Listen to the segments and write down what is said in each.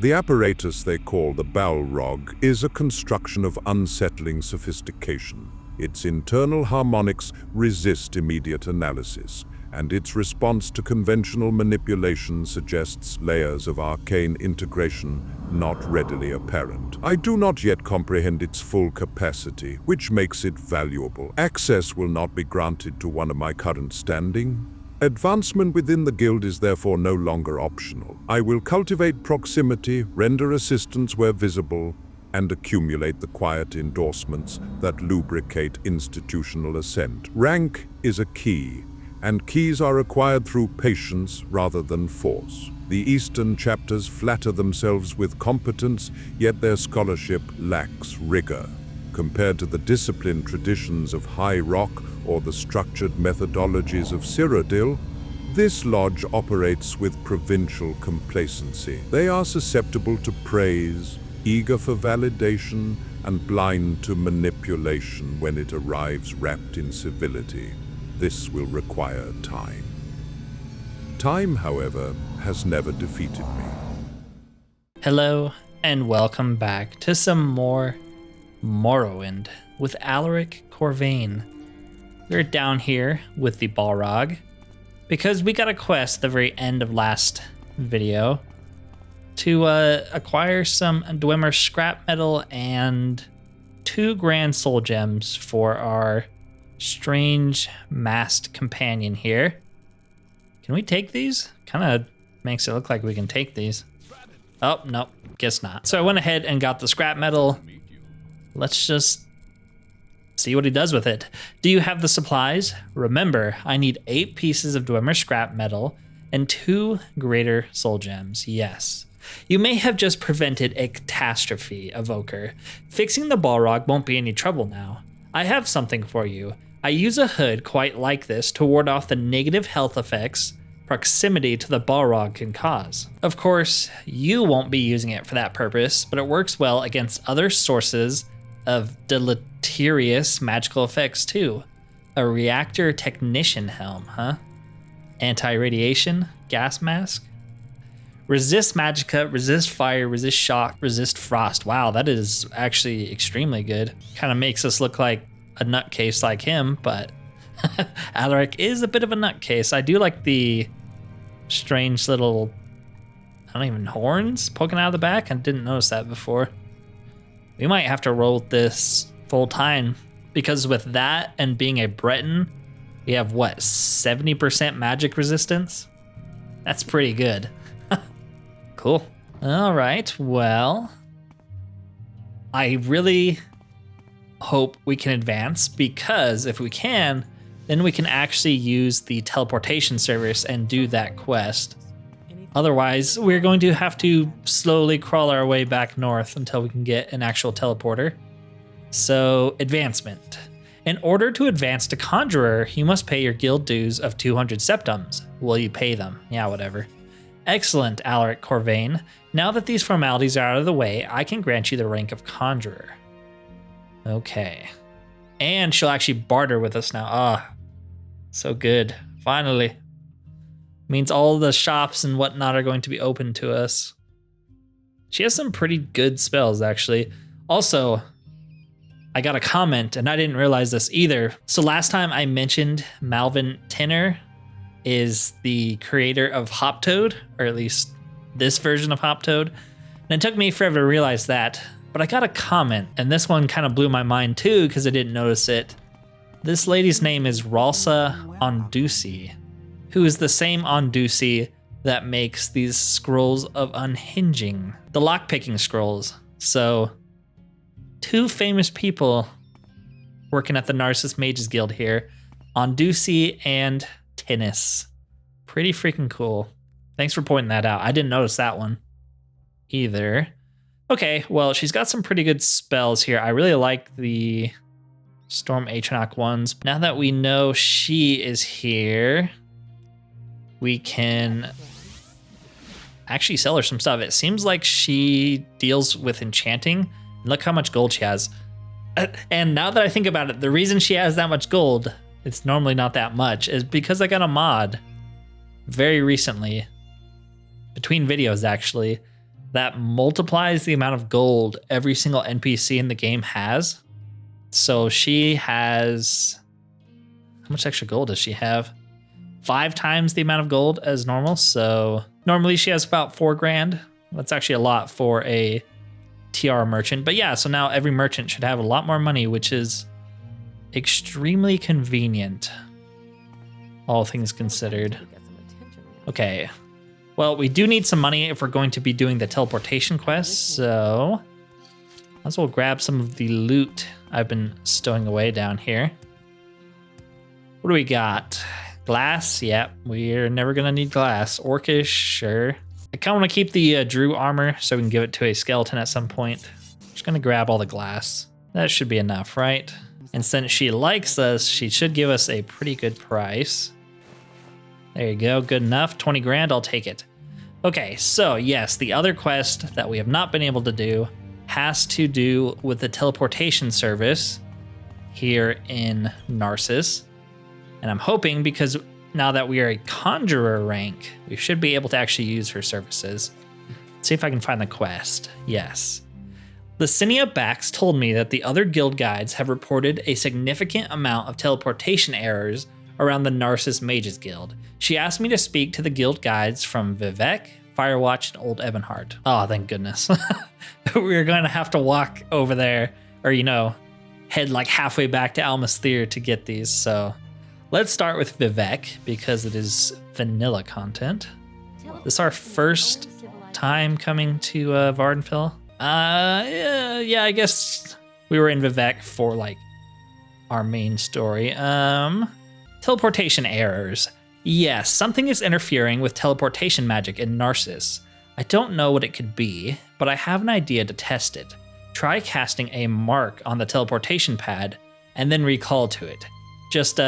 The apparatus they call the Balrog is a construction of unsettling sophistication. Its internal harmonics resist immediate analysis, and its response to conventional manipulation suggests layers of arcane integration not readily apparent. I do not yet comprehend its full capacity, which makes it valuable. Access will not be granted to one of my current standing. Advancement within the guild is therefore no longer optional. I will cultivate proximity, render assistance where visible, and accumulate the quiet endorsements that lubricate institutional ascent. Rank is a key, and keys are acquired through patience rather than force. The Eastern chapters flatter themselves with competence, yet their scholarship lacks rigor. Compared to the disciplined traditions of High Rock or the structured methodologies of Cyrodiil, this lodge operates with provincial complacency. They are susceptible to praise, eager for validation, and blind to manipulation when it arrives wrapped in civility. This will require time. Time, however, has never defeated me. Hello, and welcome back to some more Morrowind with Alaric Corvain. We're down here with the Balrog because we got a quest at the very end of last video to acquire some Dwemer scrap metal and 2 grand soul gems for our strange masked companion here. Can we take these? Kind of makes it look like we can take these. Oh, nope, guess not. So I went ahead and got the scrap metal. Let's just see what he does with it. Do you have the supplies? Remember, I need 8 pieces of Dwemer scrap metal and 2 greater soul gems. Yes. You may have just prevented a catastrophe, Evoker. Fixing the Balrog won't be any trouble now. I have something for you. I use a hood quite like this to ward off the negative health effects proximity to the Balrog can cause. Of course, you won't be using it for that purpose, but it works well against other sources of deleterious magical effects too. A reactor technician helm, huh? Anti-radiation, gas mask? Resist magicka, resist fire, resist shock, resist frost. Wow, that is actually extremely good. Kind of makes us look like a nutcase like him, but Alaric is a bit of a nutcase. I do like the strange little, I don't even, horns poking out of the back. I didn't notice that before. We might have to roll this full time because with that and being a Breton, we have what, 70% magic resistance? That's pretty good. Cool. All right, well, I really hope we can advance because if we can, then we can actually use the teleportation service and do that quest. Otherwise, we're going to have to slowly crawl our way back north until we can get an actual teleporter. So, advancement. In order to advance to Conjurer, you must pay your guild dues of 200 septums. Will you pay them? Yeah, whatever. Excellent, Alaric Corvain. Now that these formalities are out of the way, I can grant you the rank of Conjurer. Okay. And she'll actually barter with us now. Ah, so good. Finally. Means all the shops and whatnot are going to be open to us. She has some pretty good spells, actually. Also, I got a comment, and I didn't realize this either. So last time I mentioned Malvin Tinner is the creator of Hoptoad, or at least this version of Hoptoad. And it took me forever to realize that, but I got a comment, and this one kind of blew my mind too because I didn't notice it. This lady's name is Ralsa Ondusi, who is the same Ondusi that makes these scrolls of unhinging, the lockpicking scrolls. So, 2 famous people working at the Narsis Mages Guild here, Ondusi and Tinnis. Pretty freaking cool. Thanks for pointing that out. I didn't notice that one either. Okay, well, she's got some pretty good spells here. I really like the Storm Atronach ones. Now that we know she is here, we can actually sell her some stuff. It seems like she deals with enchanting. Look how much gold she has. And now that I think about it, the reason she has that much gold, it's normally not that much, is because I got a mod very recently, between videos actually, that multiplies the amount of gold every single NPC in the game has. So she has, how much extra gold does she have? 5 times the amount of gold as normal. So normally she has about 4 grand. That's actually a lot for a TR merchant. But yeah, so now every merchant should have a lot more money, which is extremely convenient, all things considered. Okay, well, we do need some money if we're going to be doing the teleportation quest, so might as well grab some of the loot I've been stowing away down here. What do we got? Glass? Yep, we're never gonna need glass. Orcish? Sure. I kind of want to keep the Drew armor so we can give it to a skeleton at some point. Just gonna grab all the glass. That should be enough, right? And since she likes us, she should give us a pretty good price. There you go, good enough. 20 grand, I'll take it. Okay, so yes, the other quest that we have not been able to do has to do with the teleportation service here in Narsis. And I'm hoping, because now that we are a conjurer rank, we should be able to actually use her services. Let's see if I can find the quest. Yes. Licinia Bax told me that the other guild guides have reported a significant amount of teleportation errors around the Narsis Mages Guild. She asked me to speak to the guild guides from Vivek, Firewatch, and Old Ebonheart. Oh, thank goodness. We're going to have to walk over there, or, you know, head like halfway back to Almasthir to get these. So let's start with Vivek, because it is vanilla content. This is our first time coming to Vardenfell. Yeah, I guess we were in Vivek for like our main story. Teleportation errors. Yes, something is interfering with teleportation magic in Narsis. I don't know what it could be, but I have an idea to test it. Try casting a mark on the teleportation pad and then recall to it. Just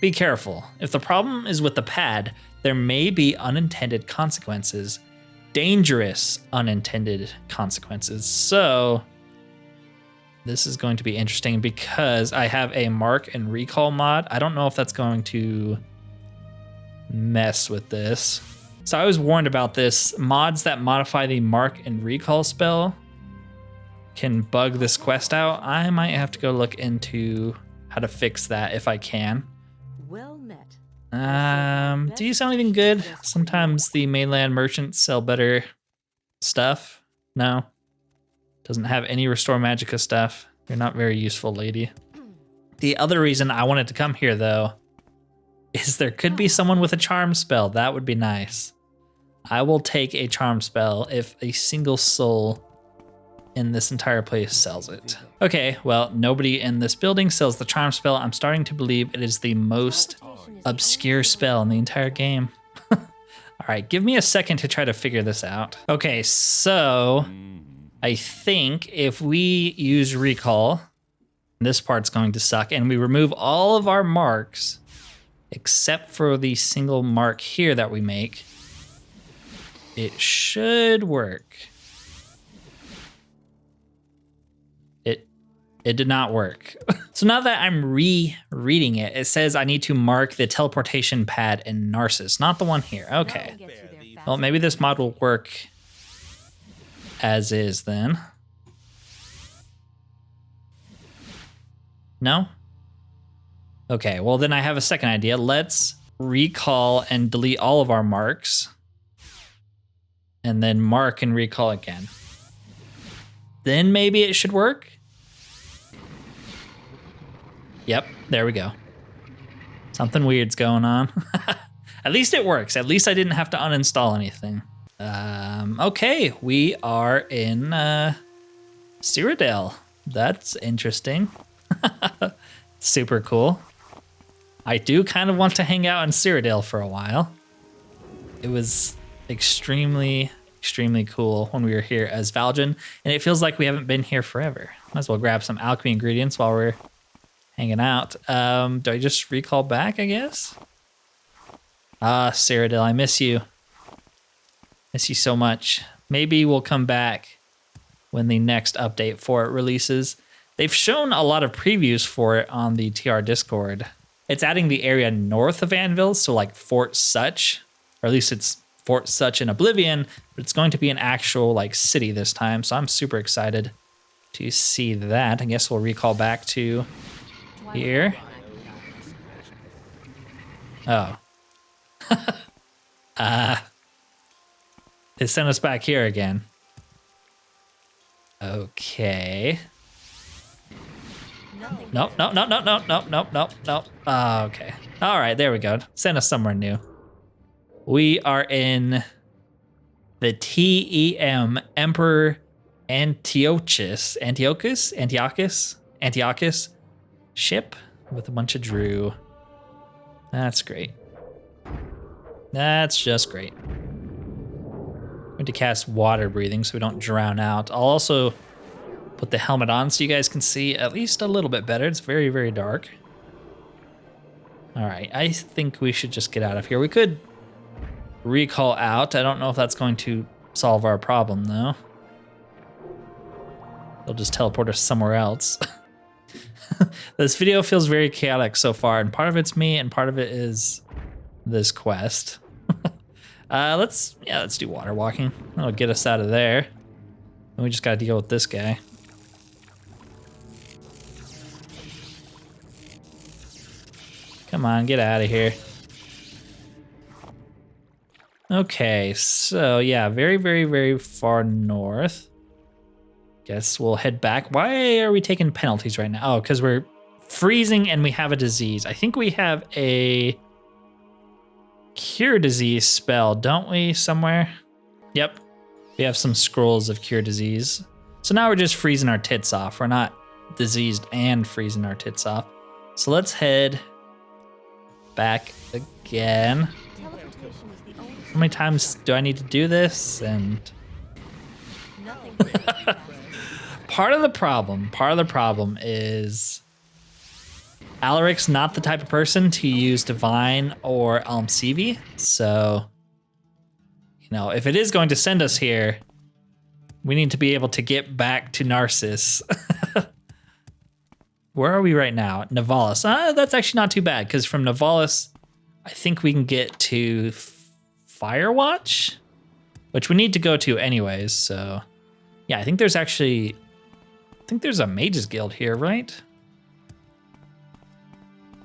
be careful. If the problem is with the pad, there may be unintended consequences. Dangerous unintended consequences. So this is going to be interesting because I have a mark and recall mod. I don't know if that's going to mess with this. So I was warned about this. Mods that modify the mark and recall spell can bug this quest out. I might have to go look into how to fix that if I can. Well met. Do you sell anything good? Sometimes the mainland merchants sell better stuff. No. Doesn't have any Restore Magicka stuff. You're not very useful, lady. The other reason I wanted to come here, though, is there could be someone with a charm spell. That would be nice. I will take a charm spell if a single soul in this entire place sells it. Okay, well, nobody in this building sells the charm spell. I'm starting to believe it is the most obscure spell in the entire game. All right, give me a second to try to figure this out. Okay, so I think if we use recall, this part's going to suck, and we remove all of our marks except for the single mark here that we make, it should work. It did not work. So now that I'm rereading it, it says I need to mark the teleportation pad in Narsis, not the one here. Okay. Well, maybe this mod will work as is then. No? Okay, well then I have a second idea. Let's recall and delete all of our marks. And then mark and recall again. Then maybe it should work. Yep, there we go. Something weird's going on. At least it works. At least I didn't have to uninstall anything. Okay, we are in Cyrodiil. That's interesting. Super cool. I do kind of want to hang out in Cyrodiil for a while. It was extremely cool when we were here as Valjan, and it feels like we haven't been here forever. Might as well grab some alchemy ingredients while we're hanging out. Do I just recall back, I guess? Ah, Cyrodiil, I miss you. Miss you so much. Maybe we'll come back when the next update for it releases. They've shown a lot of previews for it on the TR Discord. It's adding the area north of Anvil, so like Fort Such, or at least it's Fort Such in Oblivion, but it's going to be an actual like city this time. So I'm super excited to see that. I guess we'll recall back to here. Oh. It sent us back here again. Okay. Nope. Oh, okay. All right, there we go. Send us somewhere new. We are in the TEM Emperor Antiochus ship with a bunch of Drew. That's great. That's just great. I'm going to cast water breathing so we don't drown out. I'll also put the helmet on so you guys can see at least a little bit better. It's very, very dark. All right, I think we should just get out of here. We could recall out. I don't know if that's going to solve our problem though. They'll just teleport us somewhere else. This video feels very chaotic so far, and part of it's me and part of it is this quest. Let's do water walking. That'll get us out of there. And we just gotta deal with this guy. Come on, get out of here. Okay, so yeah, very, very, very far north. Guess we'll head back. Why are we taking penalties right now? Oh, because we're freezing and we have a disease. I think we have a cure disease spell, don't we, somewhere? Yep, we have some scrolls of cure disease. So now we're just freezing our tits off. We're not diseased and freezing our tits off. So let's head back again. How many times do I need to do this? And part of the problem is Alaric's not the type of person to use Divine or Almsevi. So, you know, if it is going to send us here, we need to be able to get back to Narsis. Where are we right now? Navalis. That's actually not too bad, because from Navalis, I think we can get to Firewatch, which we need to go to anyways. So, yeah, I think there's a Mages Guild here, right?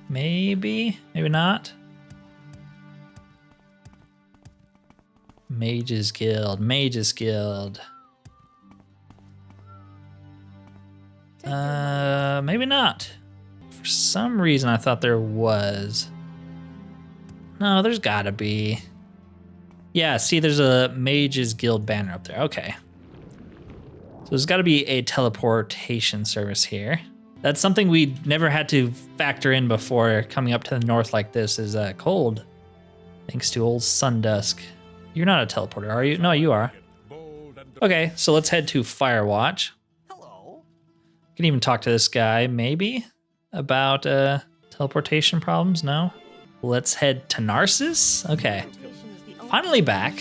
Maybe not. Mages Guild. Maybe not. For some reason, I thought there was. No, there's gotta be. Yeah, see, there's a Mages Guild banner up there. Okay. So there's gotta be a teleportation service here. That's something we never had to factor in before coming up to the north like this is cold. Thanks to old Sundusk. You're not a teleporter, are you? No, you are. Okay, so let's head to Firewatch. Hello. Can even talk to this guy, maybe, about teleportation problems? No? Let's head to Narsis? Okay. Finally back.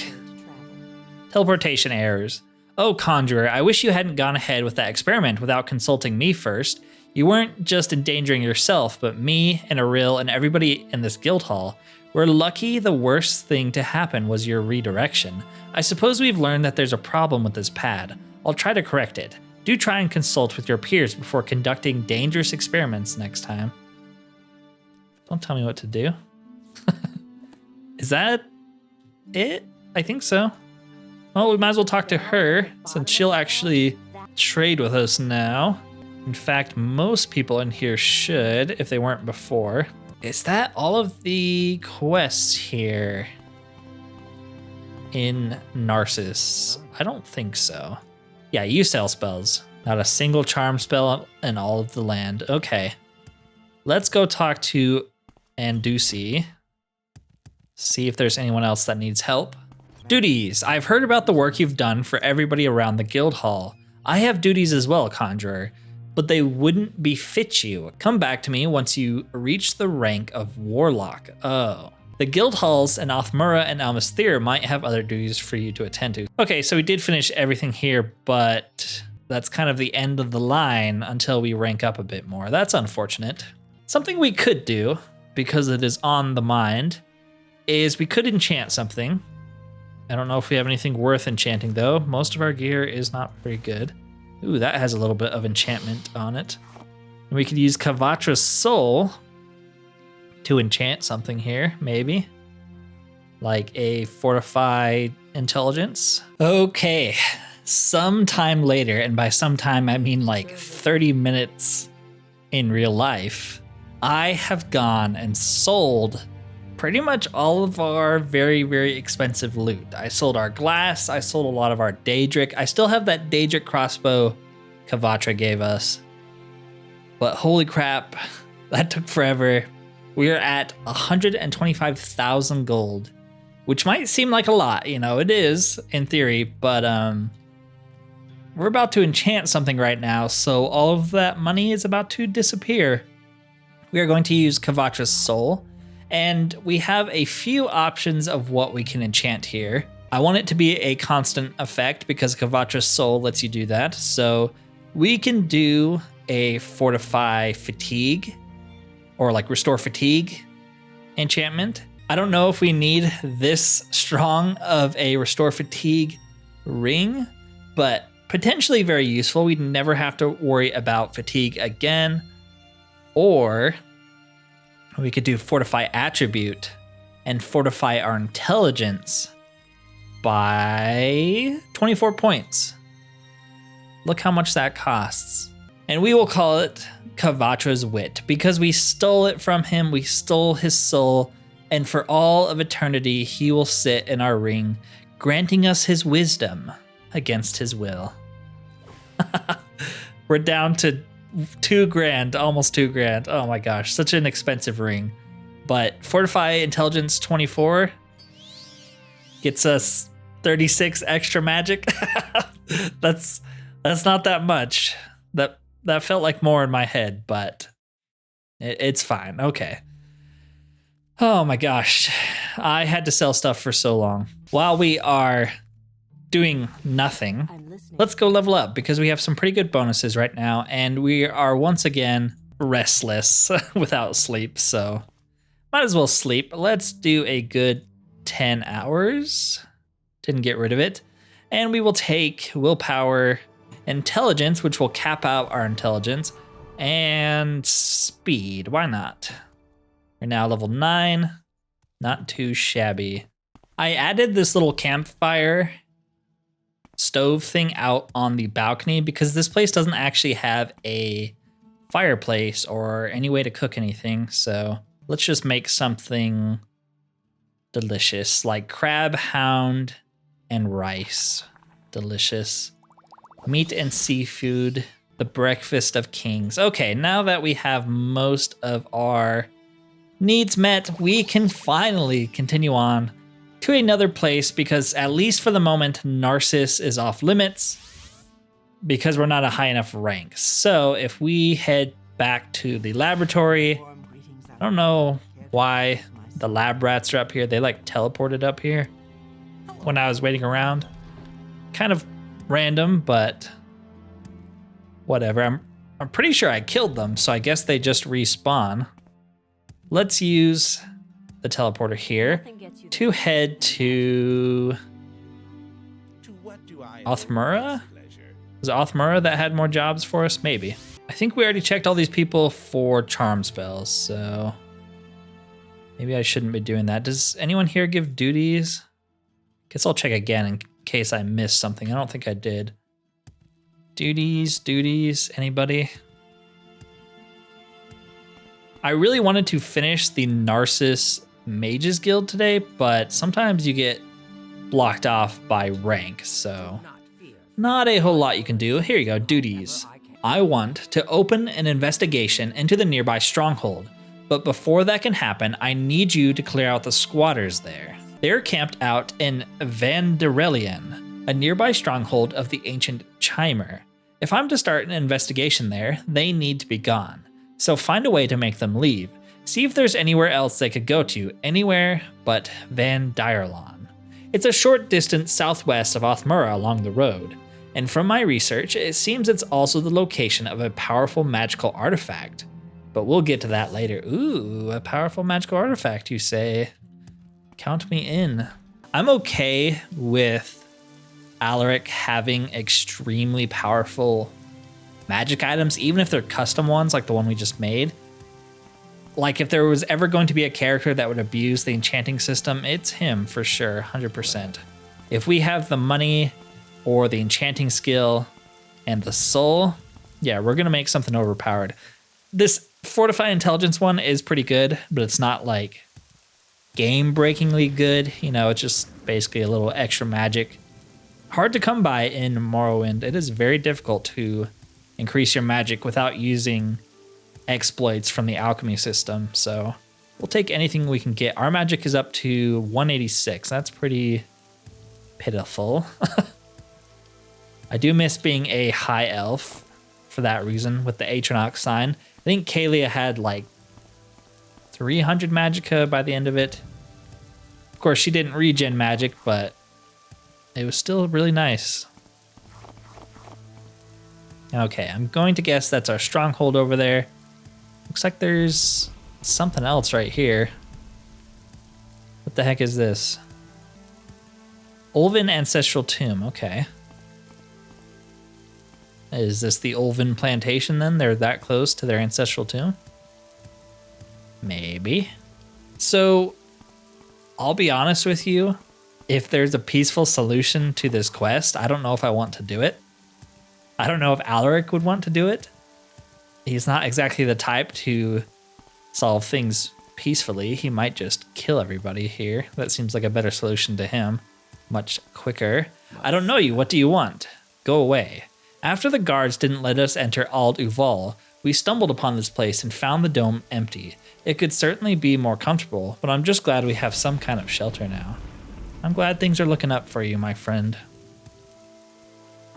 Teleportation errors. Oh, Conjurer, I wish you hadn't gone ahead with that experiment without consulting me first. You weren't just endangering yourself, but me and Aril and everybody in this guild hall. We're lucky the worst thing to happen was your redirection. I suppose we've learned that there's a problem with this pad. I'll try to correct it. Do try and consult with your peers before conducting dangerous experiments next time. Don't tell me what to do. Is that it? I think so. Well, we might as well talk to her, since she'll actually trade with us now. In fact, most people in here should, if they weren't before. Is that all of the quests here in Narsis? I don't think so. Yeah, you sell spells. Not a single charm spell in all of the land. Okay. Let's go talk to Andusi. See if there's anyone else that needs help. Duties. I've heard about the work you've done for everybody around the guild hall. I have duties as well, Conjurer, but they wouldn't befit you. Come back to me once you reach the rank of Warlock. Oh. The guild halls in Othmura and Almasthir might have other duties for you to attend to. Okay, so we did finish everything here, but that's kind of the end of the line until we rank up a bit more. That's unfortunate. Something we could do, because it is on the mind, is we could enchant something. I don't know if we have anything worth enchanting though. Most of our gear is not very good. Ooh, that has a little bit of enchantment on it. And we could use Kavatra's Soul to enchant something here, maybe. Like a Fortified Intelligence. Okay, sometime later, and by sometime I mean like 30 minutes in real life, I have gone and sold pretty much all of our very, very expensive loot. I sold our glass, I sold a lot of our Daedric. I still have that Daedric crossbow Kavatra gave us. But holy crap, that took forever. We are at 125,000 gold, which might seem like a lot, you know, it is in theory, but we're about to enchant something right now, so all of that money is about to disappear. We are going to use Kavatra's Soul, and we have a few options of what we can enchant here. I want it to be a constant effect because Kavatra's Soul lets you do that. So we can do a Fortify Fatigue or like Restore Fatigue enchantment. I don't know if we need this strong of a Restore Fatigue ring, but potentially very useful. We'd never have to worry about fatigue again. Or we could do Fortify Attribute and fortify our intelligence by 24 points. Look how much that costs. And we will call it Kavatra's Wit because we stole it from him. We stole his soul. And for all of eternity, he will sit in our ring, granting us his wisdom against his will. We're down to $2,000, almost $2,000. Oh my gosh, such an expensive ring. But Fortify Intelligence 24 gets us 36 extra magic. That's not that much. That felt like more in my head, but it's fine. Okay. Oh my gosh, I had to sell stuff for so long. While we are doing nothing, let's go level up because we have some pretty good bonuses right now, and we are once again restless without sleep, so might as well sleep. Let's do a good 10 hours. Didn't get rid of it. And we will take willpower, intelligence, which will cap out our intelligence, and speed. Why not? We're now level 9. Not too shabby. I added this little campfire stove thing out on the balcony because this place doesn't actually have a fireplace or any way to cook anything. So let's just make something delicious like crab hound and rice. Delicious. Meat and seafood. The breakfast of kings. Okay, now that we have most of our needs met, we can finally continue on to another place because at least for the moment, Narsis is off limits because we're not a high enough rank. So if we head back to the laboratory, I don't know why the lab rats are up here. They like teleported up here when I was waiting around. Kind of random, but whatever. I'm pretty sure I killed them, so I guess they just respawn. Let's use the teleporter here to head to Othmura? Was it Othmura that had more jobs for us? Maybe. I think we already checked all these people for charm spells, so maybe I shouldn't be doing that. Does anyone here give duties? Guess I'll check again in case I missed something. I don't think I did. Duties, anybody? I really wanted to finish the Narsis Mages Guild today, but sometimes you get blocked off by rank, so not a whole lot you can do. Here you go, duties. I want to open an investigation into the nearby stronghold, but before that can happen, I need you to clear out the squatters there. They're camped out in Vanderelian, a nearby stronghold of the ancient Chimer. If I'm to start an investigation there, they need to be gone. So find a way to make them leave. See if there's anywhere else they could go to, anywhere but Van Dierlon. It's a short distance southwest of Othmura along the road, and from my research, it seems it's also the location of a powerful magical artifact. But we'll get to that later. Ooh, a powerful magical artifact, you say? Count me in. I'm okay with Alaric having extremely powerful magic items, even if they're custom ones like the one we just made. Like if there was ever going to be a character that would abuse the enchanting system, it's him for sure, 100%. If we have the money or the enchanting skill and the soul, yeah, we're gonna make something overpowered. This Fortify Intelligence one is pretty good, but it's not like game-breakingly good. You know, it's just basically a little extra magic. Hard to come by in Morrowind. It is very difficult to increase your magic without using exploits from the alchemy system. So we'll take anything we can get. Our magic is up to 186. That's pretty pitiful. I do miss being a high elf for that reason with the Atronox sign. I think Kalia had like 300 magicka by the end of it. Of course, she didn't regen magic, but it was still really nice. Okay, I'm going to guess that's our stronghold over there. Looks like there's something else right here. What the heck is this? Ulven Ancestral Tomb, okay. Is this the Ulven plantation then? They're that close to their ancestral tomb? Maybe. So, I'll be honest with you. If there's a peaceful solution to this quest, I don't know if I want to do it. I don't know if Alaric would want to do it. He's not exactly the type to solve things peacefully. He might just kill everybody here. That seems like a better solution to him. Much quicker. I don't know you. What do you want? Go away. After the guards didn't let us enter Ald Uval, we stumbled upon this place and found the dome empty. It could certainly be more comfortable, but I'm just glad we have some kind of shelter now. I'm glad things are looking up for you, my friend.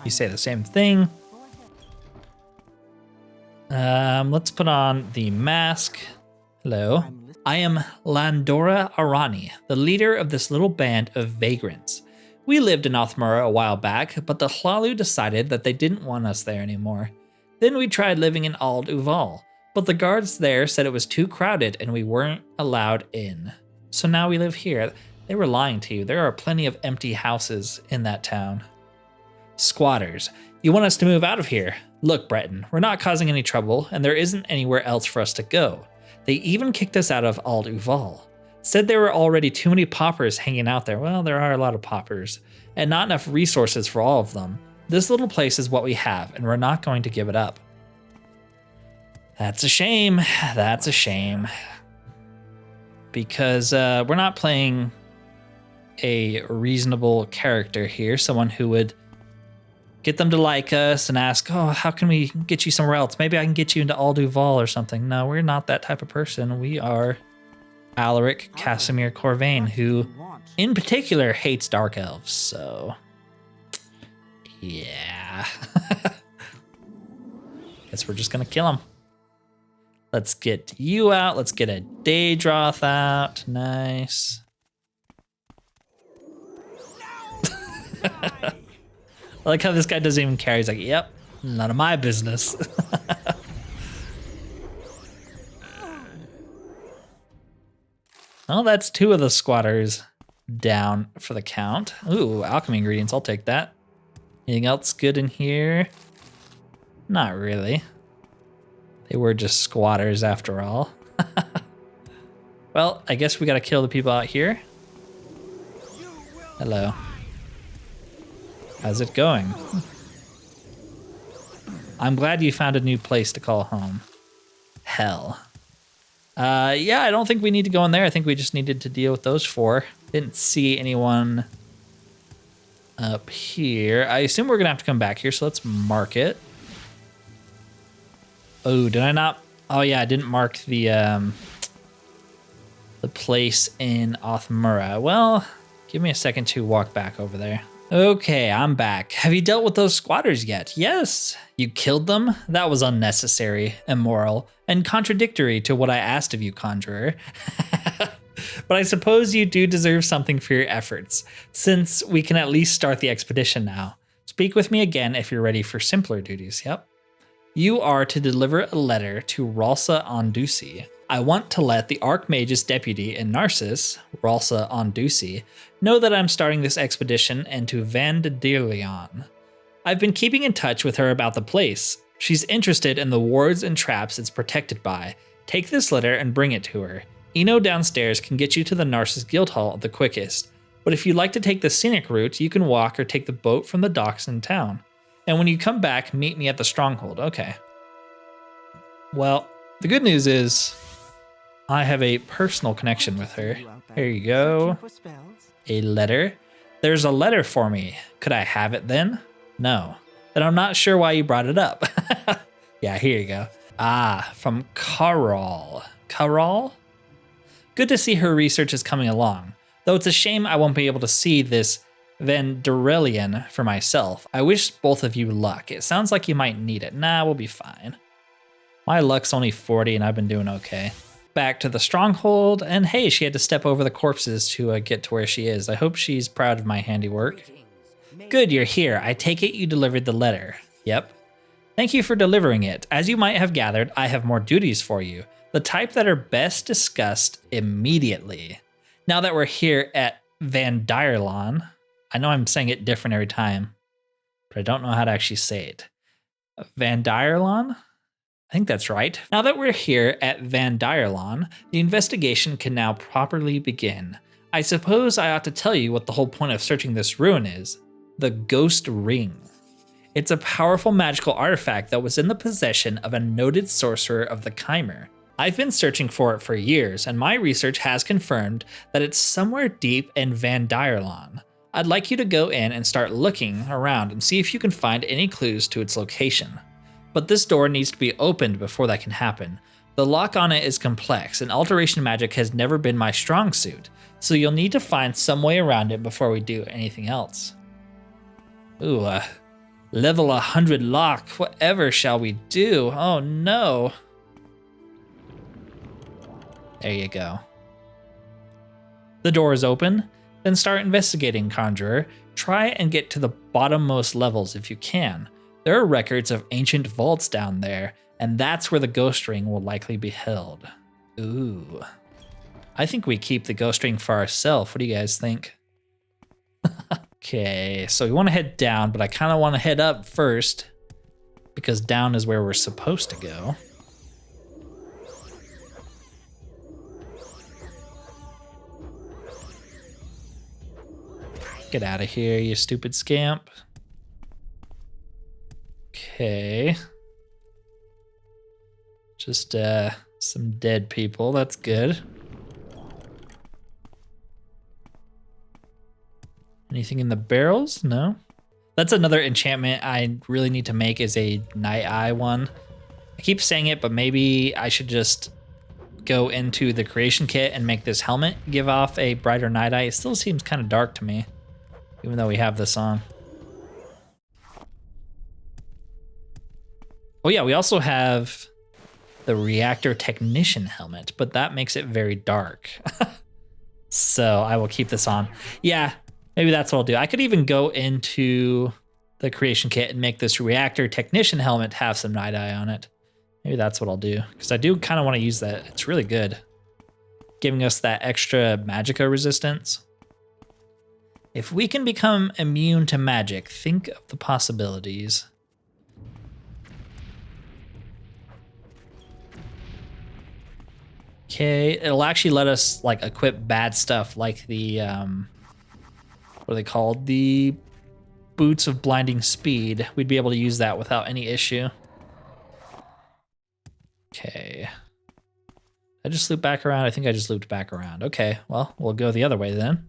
You say the same thing. Let's put on the mask. Hello. I am Landora Arani, the leader of this little band of vagrants. We lived in Othmura a while back, but the Hlalu decided that they didn't want us there anymore. Then we tried living in Ald Uval, but the guards there said it was too crowded and we weren't allowed in. So now we live here. They were lying to you. There are plenty of empty houses in that town. Squatters. You want us to move out of here? Look, Breton, we're not causing any trouble, and there isn't anywhere else for us to go. They even kicked us out of Ald Uval. Said there were already too many paupers hanging out there. Well, there are a lot of paupers, and not enough resources for all of them. This little place is what we have, and we're not going to give it up. That's a shame. That's a shame. Because we're not playing a reasonable character here, someone who would get them to like us and ask, oh, how can we get you somewhere else? Maybe I can get you into Ald Uval or something. No, we're not that type of person. We are Alaric Casimir Corvain, who in particular hates dark elves, so yeah. Guess we're just gonna kill him. Let's get you out. Let's get a Daedroth out. Nice. I like how this guy doesn't even care. He's like, yep, none of my business. Well, that's 2 of the squatters down for the count. Ooh, alchemy ingredients, I'll take that. Anything else good in here? Not really. They were just squatters after all. Well, I guess we gotta kill the people out here. Hello. How's it going? I'm glad you found a new place to call home. Hell. Yeah, I don't think we need to go in there. I think we just needed to deal with those 4. Didn't see anyone up here. I assume we're gonna have to come back here, so let's mark it. Oh, did I not? Oh yeah, I didn't mark the place in Othmura. Well, give me a second to walk back over there. Okay, I'm back. Have you dealt with those squatters yet? Yes. You killed them? That was unnecessary, immoral, and contradictory to what I asked of you, Conjurer. But I suppose you do deserve something for your efforts, since we can at least start the expedition now. Speak with me again if you're ready for simpler duties, yep. You are to deliver a letter to Ralsa Ondusi. I want to let the Archmage's deputy and Narsis, Ralsa Ondusi, know that I'm starting this expedition into Vandadilion. I've been keeping in touch with her about the place. She's interested in the wards and traps it's protected by. Take this letter and bring it to her. Eno downstairs can get you to the Narsis Guild Hall the quickest, but if you'd like to take the scenic route, you can walk or take the boat from the docks in town. And when you come back, meet me at the stronghold. Okay. Well, the good news is I have a personal connection with her. Here you go. A letter. There's a letter for me. Could I have it then? No. Then I'm not sure why you brought it up. Yeah, here you go. Ah, from Caral. Caral? Good to see her research is coming along. Though it's a shame I won't be able to see this Vandurelian for myself. I wish both of you luck. It sounds like you might need it. Nah, we'll be fine. My luck's only 40 and I've been doing okay. Back to the stronghold, and hey, she had to step over the corpses to get to where she is. I hope she's proud of my handiwork. Good, you're here. I take it you delivered the letter. Yep. Thank you for delivering it. As you might have gathered, I have more duties for you. The type that are best discussed immediately. Now that we're here at Vandyrelon, I know I'm saying it different every time, but I don't know how to actually say it. Vandyrelon? I think that's right. Now that we're here at Vandyrelon, the investigation can now properly begin. I suppose I ought to tell you what the whole point of searching this ruin is. The Ghost Ring. It's a powerful magical artifact that was in the possession of a noted sorcerer of the Chimer. I've been searching for it for years, and my research has confirmed that it's somewhere deep in Vandyrelon. I'd like you to go in and start looking around and see if you can find any clues to its location. But this door needs to be opened before that can happen. The lock on it is complex, and alteration magic has never been my strong suit, so you'll need to find some way around it before we do anything else. Ooh, level 100 lock, whatever shall we do? Oh no. There you go. The door is open, then start investigating, Conjurer. Try and get to the bottommost levels if you can. There are records of ancient vaults down there, and that's where the ghost ring will likely be held. Ooh. I think we keep the ghost ring for ourselves. What do you guys think? Okay, so we want to head down, but I kind of want to head up first because down is where we're supposed to go. Get out of here, you stupid scamp. Okay. Just some dead people, that's good. Anything in the barrels? No. That's another enchantment I really need to make, is a Night Eye one. I keep saying it, but maybe I should just go into the creation kit and make this helmet give off a brighter Night Eye. It still seems kind of dark to me, even though we have this on. Oh yeah, we also have the Reactor Technician helmet, but that makes it very dark. So I will keep this on. Yeah, maybe that's what I'll do. I could even go into the creation kit and make this Reactor Technician helmet have some Night Eye on it. Maybe that's what I'll do, because I do kind of want to use that. It's really good, giving us that extra magicka resistance. If we can become immune to magic, think of the possibilities. Okay, it'll actually let us like equip bad stuff like the, what are they called? The Boots of Blinding Speed. We'd be able to use that without any issue. Okay. I just looped back around. I think I just looped back around. Okay, well, we'll go the other way then.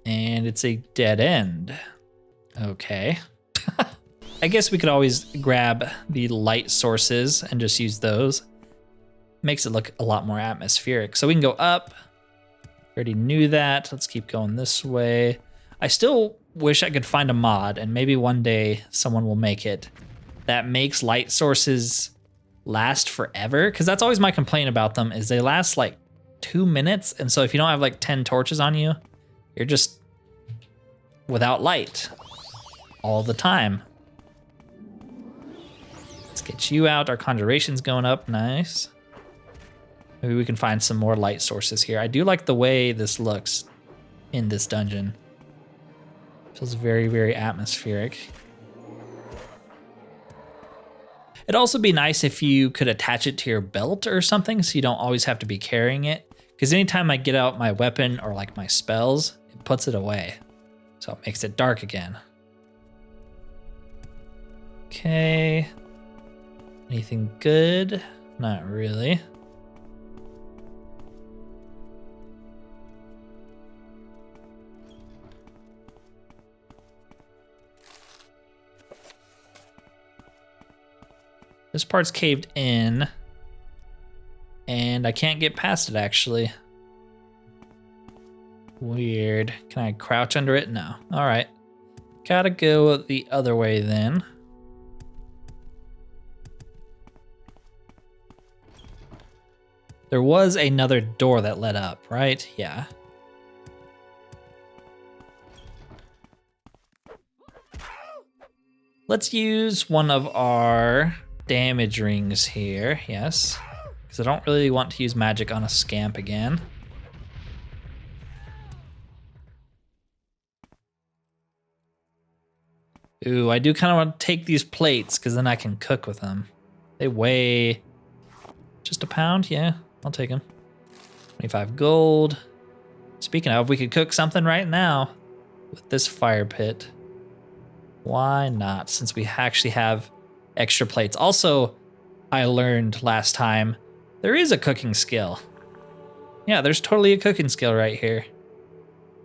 And it's a dead end. Okay. I guess we could always grab the light sources and just use those. Makes it look a lot more atmospheric. So we can go up. Already knew that. Let's keep going this way. I still wish I could find a mod, and maybe one day someone will make it, that makes light sources last forever. Because that's always my complaint about them, is they last like 2 minutes. And so if you don't have like 10 torches on you, you're just without light all the time. Get you out. Our conjuration's going up. Nice. Maybe we can find some more light sources here. I do like the way this looks in this dungeon. Feels very, very atmospheric. It'd also be nice if you could attach it to your belt or something so you don't always have to be carrying it. Because anytime I get out my weapon or like my spells, it puts it away. So it makes it dark again. Okay. Anything good? Not really. This part's caved in, and I can't get past it, actually. Weird. Can I crouch under it? No. All right. Gotta go the other way then. There was another door that led up, right? Yeah. Let's use one of our damage rings here, yes. Because I don't really want to use magic on a scamp again. Ooh, I do kind of want to take these plates because then I can cook with them. They weigh just a pound, yeah, I'll take them. 25 gold. Speaking of, we could cook something right now with this fire pit. Why not, since we actually have extra plates. Also, I learned last time, there is a cooking skill. Yeah, there's totally a cooking skill right here.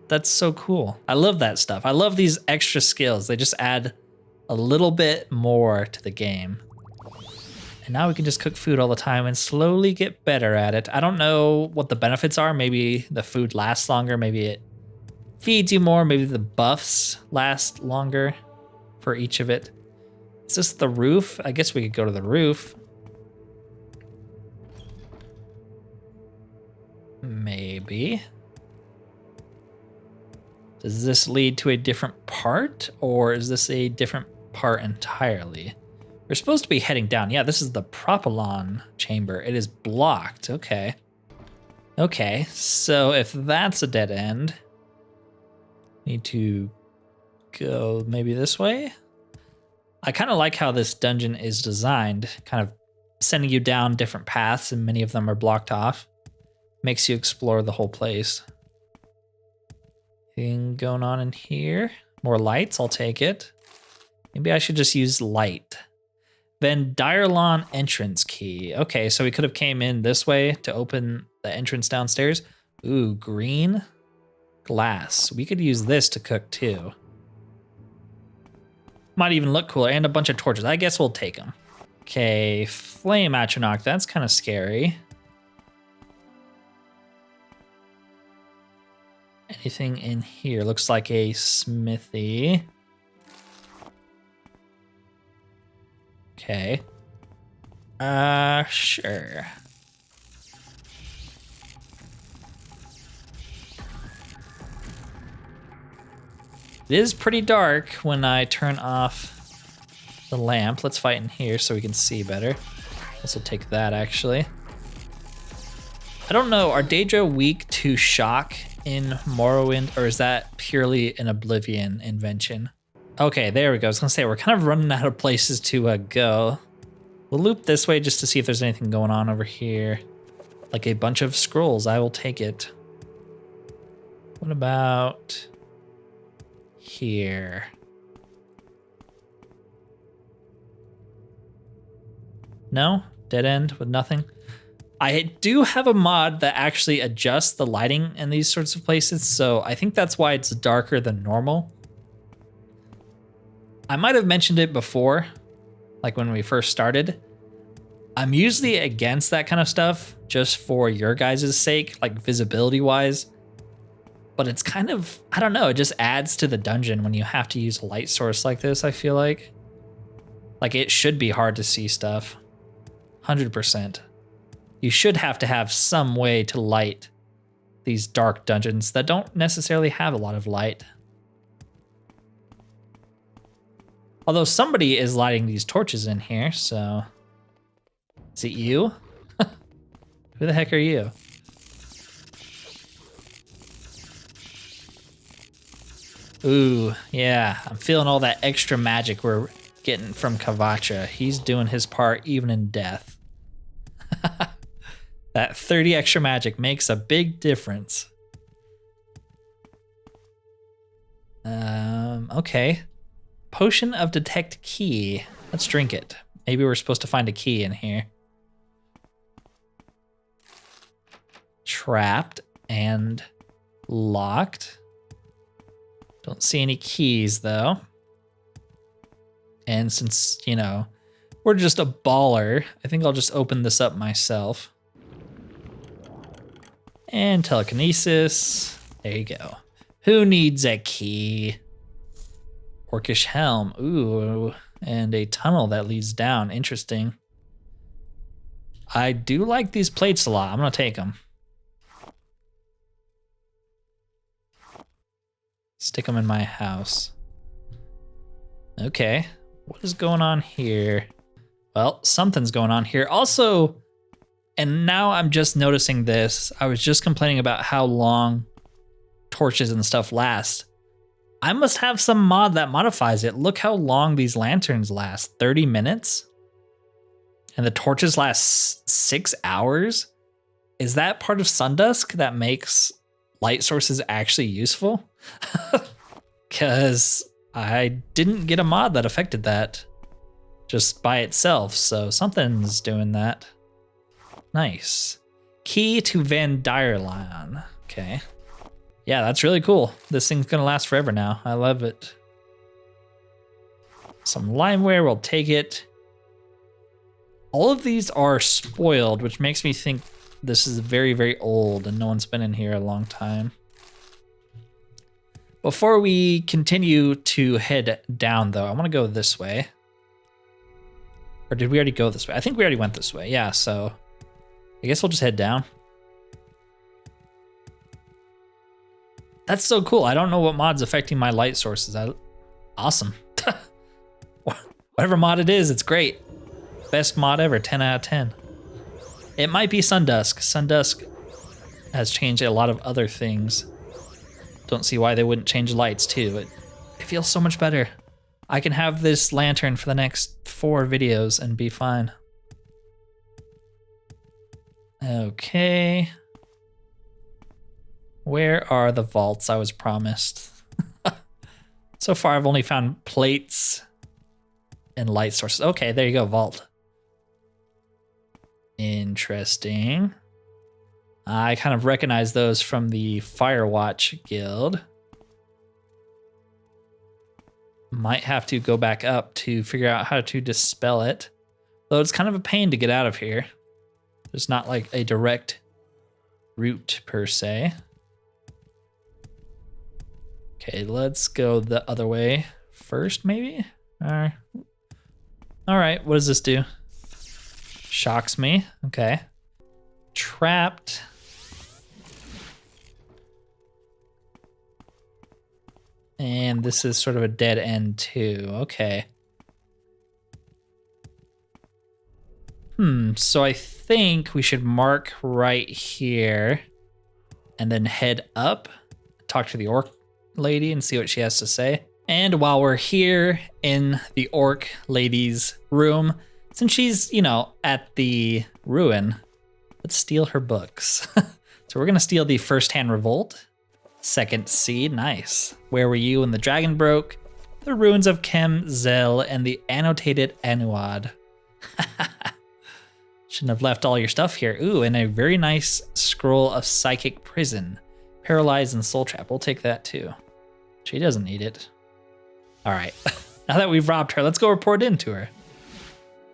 That's so cool. I love that stuff. I love these extra skills. They just add a little bit more to the game. And now we can just cook food all the time and slowly get better at it. I don't know what the benefits are. Maybe the food lasts longer. Maybe it feeds you more. Maybe the buffs last longer for each of it. Is this the roof? I guess we could go to the roof. Maybe. Does this lead to a different part, or is this a different part entirely? We're supposed to be heading down. Yeah, this is the propylon chamber. It is blocked. Okay. Okay, so if that's a dead end, need to go maybe this way? I kind of like how this dungeon is designed, kind of sending you down different paths, and many of them are blocked off. Makes you explore the whole place. Anything going on in here? More lights, I'll take it. Maybe I should just use light. Then Direlon entrance key. Okay, so we could have came in this way to open the entrance downstairs. Ooh, green glass. We could use this to cook too. Might even look cooler, and a bunch of torches. I guess we'll take them. Okay, flame atronach. That's kind of scary. Anything in here? Looks like a smithy. Okay. Sure. It is pretty dark when I turn off the lamp. Let's fight in here so we can see better. This will take that, actually. I don't know, are Daedra weak to shock in Morrowind, or is that purely an Oblivion invention? Okay, there we go. I was gonna say, we're kind of running out of places to go. We'll loop this way just to see if there's anything going on over here. Like a bunch of scrolls, I will take it. What about here? No? Dead end with nothing? I do have a mod that actually adjusts the lighting in these sorts of places, so I think that's why it's darker than normal. I might have mentioned it before, like when we first started. I'm usually against that kind of stuff just for your guys' sake, like visibility-wise. But it's kind of, I don't know, it just adds to the dungeon when you have to use a light source like this, I feel like. Like, it should be hard to see stuff. 100%. You should have to have some way to light these dark dungeons that don't necessarily have a lot of light. Although somebody is lighting these torches in here, so Is it you? Who the heck are you? Ooh, yeah, I'm feeling all that extra magic we're getting from Kavacha. He's doing his part even in death. That 30 extra magic makes a big difference. Okay. Potion of Detect Key. Let's drink it. Maybe we're supposed to find a key in here. Trapped and locked. Don't see any keys though. And since, you know, we're just a baller, I think I'll just open this up myself. And telekinesis. There you go. Who needs a key? Orcish helm. Ooh, and a tunnel that leads down. Interesting. I do like these plates a lot. I'm gonna take them. Stick them in my house. Okay, what is going on here? Well, something's going on here. Also, and now I'm just noticing this. I was just complaining about how long torches and stuff last. I must have some mod that modifies it. Look how long these lanterns last. 30 minutes? And the torches last 6 hours? Is that part of Sundusk that makes light sources actually useful? Because I didn't get a mod that affected that just by itself, so something's doing that. Nice. Key to Van Dyerlaan. Okay. Yeah, that's really cool. This thing's gonna last forever now. I love it. Some limeware, we'll take it. All of these are spoiled, which makes me think this is very, very old and no one's been in here a long time. Before we continue to head down though, I wanna go this way. Or did we already go this way? I think we already went this way, yeah, so I guess we'll just head down. That's so cool. I don't know what mod's affecting my light sources. Awesome. Whatever mod it is, it's great. Best mod ever, 10 out of 10. It might be Sundusk. Sundusk has changed a lot of other things. Don't see why they wouldn't change lights too. It feels so much better. I can have this lantern for the next 4 videos and be fine. Okay. Where are the vaults I was promised? So far, I've only found plates and light sources. Okay, there you go, vault. Interesting. I kind of recognize those from the Firewatch Guild. Might have to go back up to figure out how to dispel it. Though it's kind of a pain to get out of here. There's not like a direct route per se. Okay, let's go the other way first, maybe? All right, what does this do? Shocks me, okay. Trapped. And this is sort of a dead end too, okay. So I think we should mark right here and then head up, talk to the orc lady and see what she has to say. And while we're here in the orc lady's room, since she's, you know, at the ruin, let's steal her books. So we're gonna steal the First-Hand Revolt, Second Seed, nice. Where Were You When the Dragon Broke, The Ruins of Kem Zel, and the Annotated Anuad. Shouldn't have left all your stuff here. Ooh, and a very nice Scroll of Psychic Prison, Paralyzed and Soul Trap. We'll take that too. She doesn't need it. All right, now that we've robbed her, let's go report into her.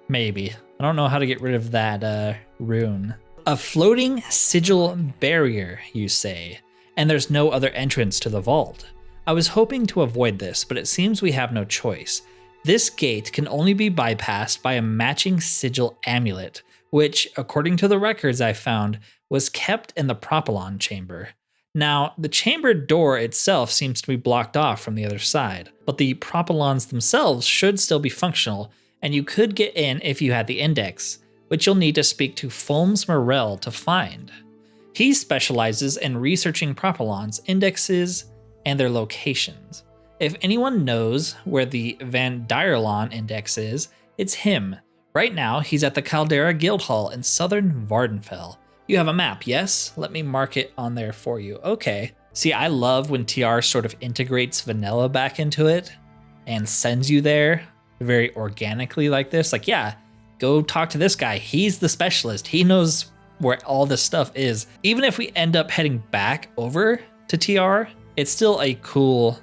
Maybe. I don't know how to get rid of that rune. A floating sigil barrier, you say, and there's no other entrance to the vault. I was hoping to avoid this, but it seems we have no choice. This gate can only be bypassed by a matching sigil amulet, which, according to the records I found, was kept in the propylon chamber. Now, the chamber door itself seems to be blocked off from the other side, but the propylons themselves should still be functional, and you could get in if you had the index. which you'll need to speak to Fulms Morel to find. He specializes in researching propylons, indexes, and their locations. If anyone knows where the Van Dierlon index is, it's him. Right now, he's at the Caldera Guildhall in southern Vardenfell. You have a map, yes? Let me mark it on there for you. Okay. See, I love when TR sort of integrates vanilla back into it and sends you there very organically like this. Like, yeah, go talk to this guy. He's the specialist. He knows where all this stuff is. Even if we end up heading back over to TR, it's still a cool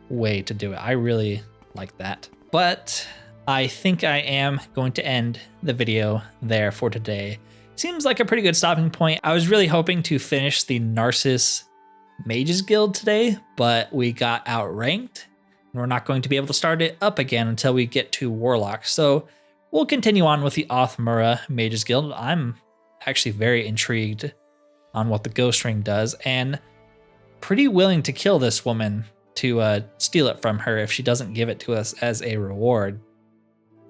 way to do it. I really like that. But I think I am going to end the video there for today. Seems like a pretty good stopping point. I was really hoping to finish the Narsis Mages Guild today, but we got outranked, and we're not going to be able to start it up again until we get to Warlock. So we'll continue on with the Othmura Mages Guild. I'm actually very intrigued on what the Ghost Ring does, and pretty willing to kill this woman to steal it from her if she doesn't give it to us as a reward.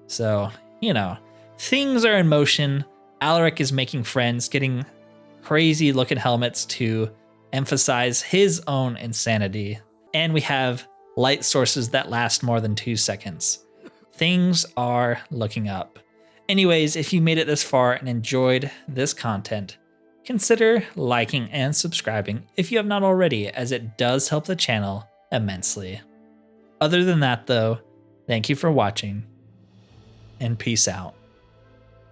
So, you know, things are in motion. Alaric is making friends, getting crazy looking helmets to emphasize his own insanity. And we have light sources that last more than 2 seconds. Things are looking up. Anyways, if you made it this far and enjoyed this content, consider liking and subscribing if you have not already, as it does help the channel immensely. Other than that though, thank you for watching, and peace out.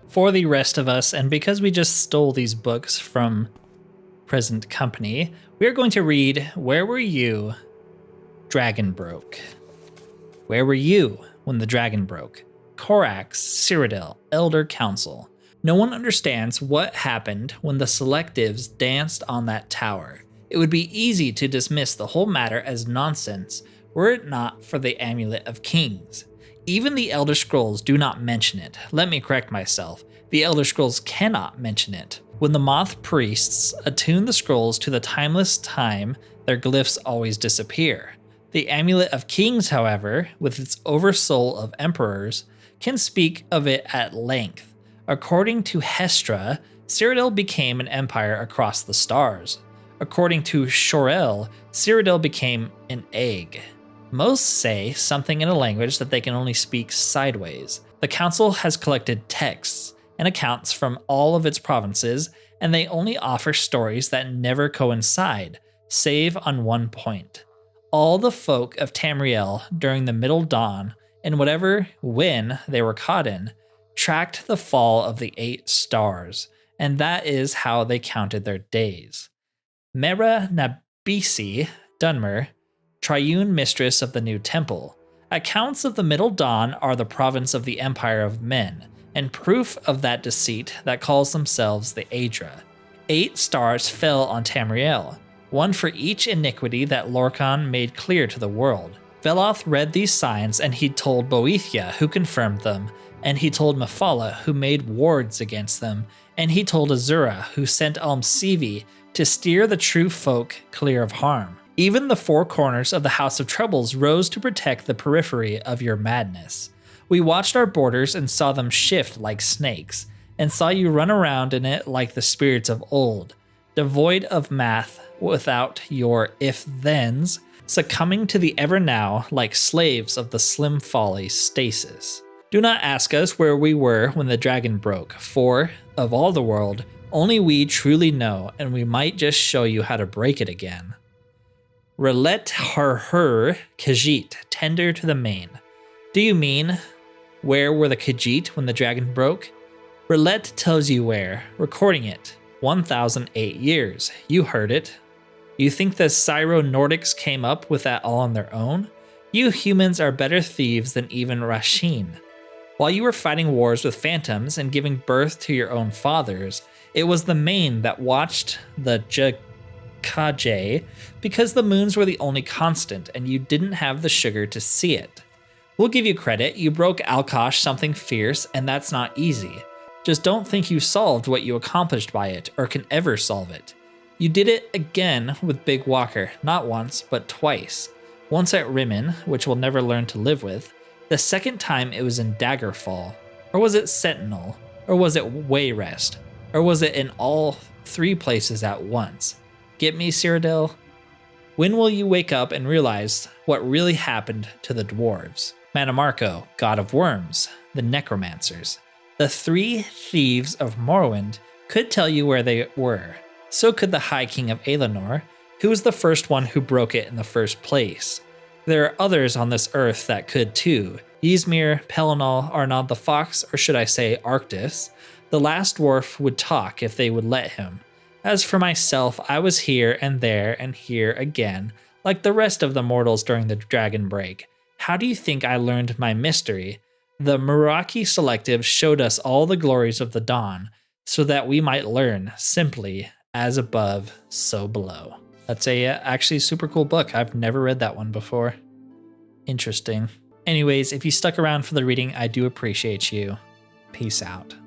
For the rest of us, and because we just stole these books from present company, we are going to read Where Were You? Dragon Broke. Where were you when the dragon broke? Corax, Cyrodiil, Elder Council. No one understands what happened when the selectives danced on that tower. It would be easy to dismiss the whole matter as nonsense were it not for the Amulet of Kings. Even the Elder Scrolls do not mention it. Let me correct myself. The Elder Scrolls cannot mention it. When the Moth Priests attune the scrolls to the timeless time, their glyphs always disappear. The Amulet of Kings, however, with its oversoul of emperors, can speak of it at length. According to Hestra, Cyrodiil became an empire across the stars. According to Shorel, Cyrodiil became an egg. Most say something in a language that they can only speak sideways. The council has collected texts and accounts from all of its provinces, and they only offer stories that never coincide, save on one point. All the folk of Tamriel during the Middle Dawn, and whatever when they were caught in, tracked the fall of the 8 stars, and that is how they counted their days. Mera Nabisi, Dwemer, Triune Mistress of the New Temple. Accounts of the Middle Dawn are the province of the Empire of Men, and proof of that deceit that calls themselves the Aedra. 8 stars fell on Tamriel, one for each iniquity that Lorkhan made clear to the world. Veloth read these signs, and he told Boethia, who confirmed them, and he told Mephala, who made wards against them, and he told Azura, who sent Almsivi to steer the true folk clear of harm. Even the 4 corners of the House of Troubles rose to protect the periphery of your madness. We watched our borders and saw them shift like snakes, and saw you run around in it like the spirits of old, devoid of math, without your if-thens, succumbing to the ever-now like slaves of the slim folly stasis. Do not ask us where we were when the dragon broke, for, of all the world, only we truly know, and we might just show you how to break it again. Relet her Khajiit, tender to the main. Do you mean, where were the Khajiit when the dragon broke? Relet tells you where, recording it. 1008 years, you heard it. You think the Syro-Nordics came up with that all on their own? You humans are better thieves than even Rasheen. While you were fighting wars with phantoms and giving birth to your own fathers, it was the Main that watched the Kajay because the moons were the only constant and you didn't have the sugar to see it. We'll give you credit, you broke Alkosh something fierce, and that's not easy. Just don't think you solved what you accomplished by it, or can ever solve it. You did it again with Big Walker, not once, but twice. Once at Rimmen, which we'll never learn to live with. The second time it was in Daggerfall. Or was it Sentinel? Or was it Wayrest? Or was it in all three places at once? Get me, Cyrodiil? When will you wake up and realize what really happened to the dwarves? Mannimarco, god of worms, the necromancers. The three thieves of Morrowind could tell you where they were. So could the High King of Aelinor, who was the first one who broke it in the first place. There are others on this earth that could too. Ysmir, Pelennor, Arnaud the Fox, or should I say Arctis. The last dwarf would talk if they would let him. As for myself, I was here and there and here again, like the rest of the mortals during the Dragon Break. How do you think I learned my mystery? The Meraki Selective showed us all the glories of the dawn, so that we might learn simply as above, so below. That's a actually super cool book. I've never read that one before. Interesting. Anyways, if you stuck around for the reading, I do appreciate you. Peace out.